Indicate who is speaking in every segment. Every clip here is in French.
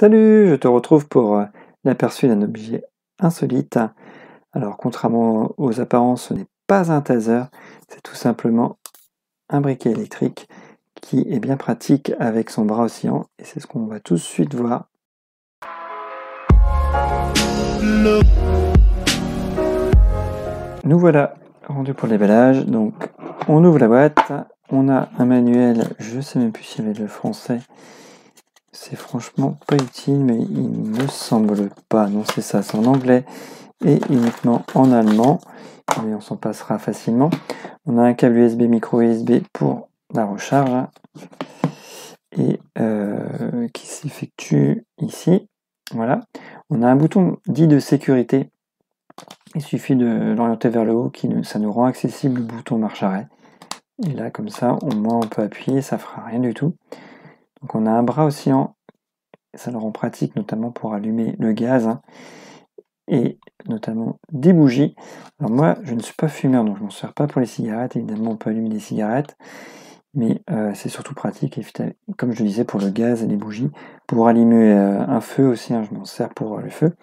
Speaker 1: Salut, je te retrouve pour l'aperçu d'un objet insolite. Alors, contrairement aux apparences, ce n'est pas un taser, c'est tout simplement un briquet électrique qui est bien pratique avec son bras oscillant, et c'est ce qu'on va tout de suite voir. Nous voilà rendus pour le déballage. Donc, on ouvre la boîte, on a un manuel, je sais même plus s'il y avait le français. C'est franchement pas utile, mais il me semble pas. Non, c'est ça, c'est en anglais et uniquement en allemand, mais on s'en passera facilement. On a un câble USB, micro USB pour la recharge et qui s'effectue ici. Voilà. On a un bouton dit de sécurité. Il suffit de l'orienter vers le haut, ça nous rend accessible le bouton marche arrêt. Et là, comme ça, au moins on peut appuyer, ça fera rien du tout. Donc on a un bras oscillant. Ça le rend pratique notamment pour allumer le gaz et notamment des bougies. Alors moi, je ne suis pas fumeur, donc je ne m'en sers pas pour les cigarettes. Évidemment, on peut allumer des cigarettes, mais c'est surtout pratique, comme je le disais, pour le gaz et les bougies. Pour allumer un feu aussi, je m'en sers pour le feu.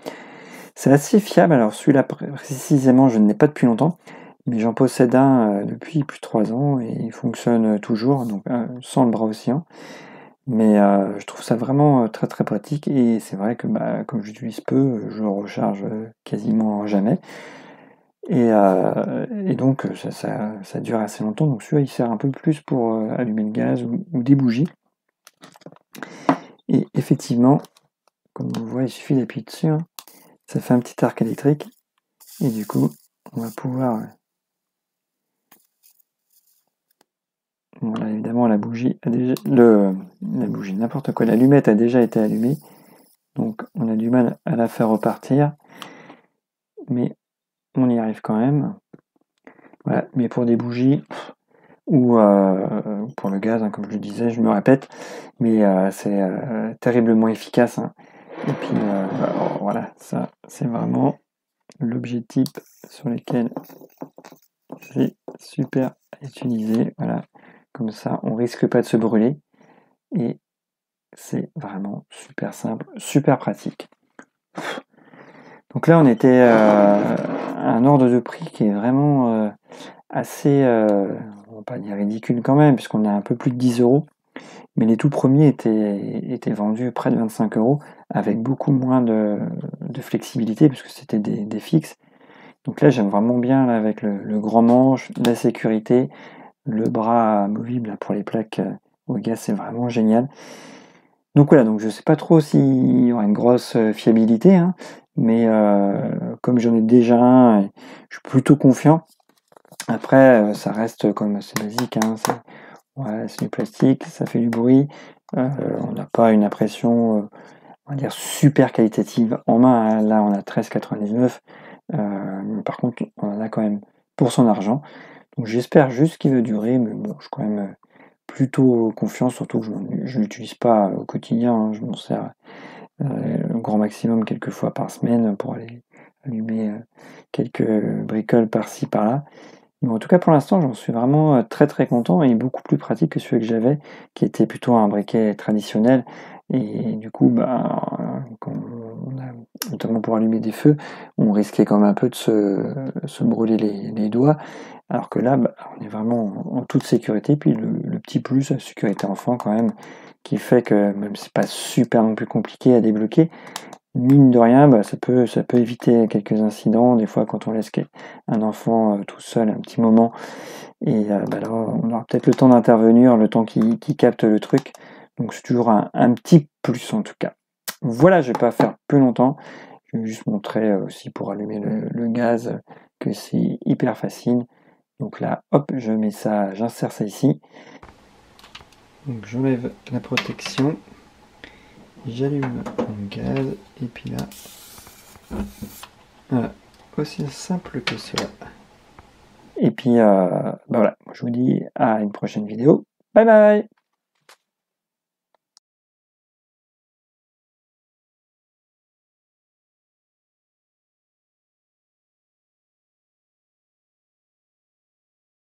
Speaker 1: C'est assez fiable. Alors celui-là précisément, je ne l'ai pas depuis longtemps, mais j'en possède un depuis plus de 3 ans et il fonctionne toujours, donc sans le bras oscillant. Mais je trouve ça vraiment très très pratique, et c'est vrai que comme j'utilise peu, je le recharge quasiment jamais. Et donc ça dure assez longtemps. Donc celui-là il sert un peu plus pour allumer le gaz ou des bougies. Et effectivement, comme vous voyez, il suffit d'appuyer dessus. Ça fait un petit arc électrique. Et du coup, on va pouvoir... Voilà, évidemment, la bougie a déjà... La bougie, n'importe quoi. L'allumette a déjà été allumée. Donc on a du mal à la faire repartir. Mais on y arrive quand même. Voilà. Mais pour des bougies ou pour le gaz, comme je le disais, je me répète, mais c'est terriblement efficace. Et puis voilà, ça c'est vraiment l'objet type sur lequel c'est super à utiliser. Voilà, comme ça on risque pas de se brûler et c'est vraiment super simple, super pratique. Donc là on était à un ordre de prix qui est vraiment assez, on va pas dire ridicule quand même, puisqu'on a un peu plus de 10 €. Mais les tout premiers étaient vendus près de 25 € avec beaucoup moins de flexibilité, puisque c'était des fixes. Donc là, j'aime vraiment bien là, avec le grand manche, la sécurité, le bras amovible là, pour les plaques au gaz, c'est vraiment génial. Donc voilà, donc je sais pas trop s'il y aura une grosse fiabilité, mais comme j'en ai déjà un, je suis plutôt confiant. Après, ça reste comme assez basique, c'est du plastique, ça fait du bruit, on n'a pas une impression, on va dire super qualitative en main, Là, on a 13,99 €, par contre, on en a quand même pour son argent. Donc j'espère juste qu'il va durer, mais bon, je suis quand même plutôt confiant, surtout que je l'utilise pas au quotidien, je m'en sers au grand maximum quelques fois par semaine pour aller allumer quelques bricoles par-ci par-là. Mais en tout cas, pour l'instant, j'en suis vraiment très très content et beaucoup plus pratique que celui que j'avais, qui était plutôt un briquet traditionnel. Et du coup, quand on a, notamment pour allumer des feux, on risquait quand même un peu de se brûler les doigts. Alors que là, on est vraiment en toute sécurité. Puis le petit plus, la sécurité enfant quand même, qui fait que même si c'est pas super non plus compliqué à débloquer, mine de rien, ça peut éviter quelques incidents, des fois quand on laisse un enfant tout seul un petit moment, et là on aura peut-être le temps d'intervenir, le temps qu'il capte le truc, donc c'est toujours un petit plus en tout cas. Voilà, je vais pas faire plus longtemps, je vais juste montrer aussi pour allumer le gaz que c'est hyper facile. Donc là, hop, je mets ça, j'insère ça ici, donc j'enlève la protection. J'allume mon gaz et puis là, voilà, aussi simple que cela. Et puis voilà, je vous dis à une prochaine vidéo. Bye bye!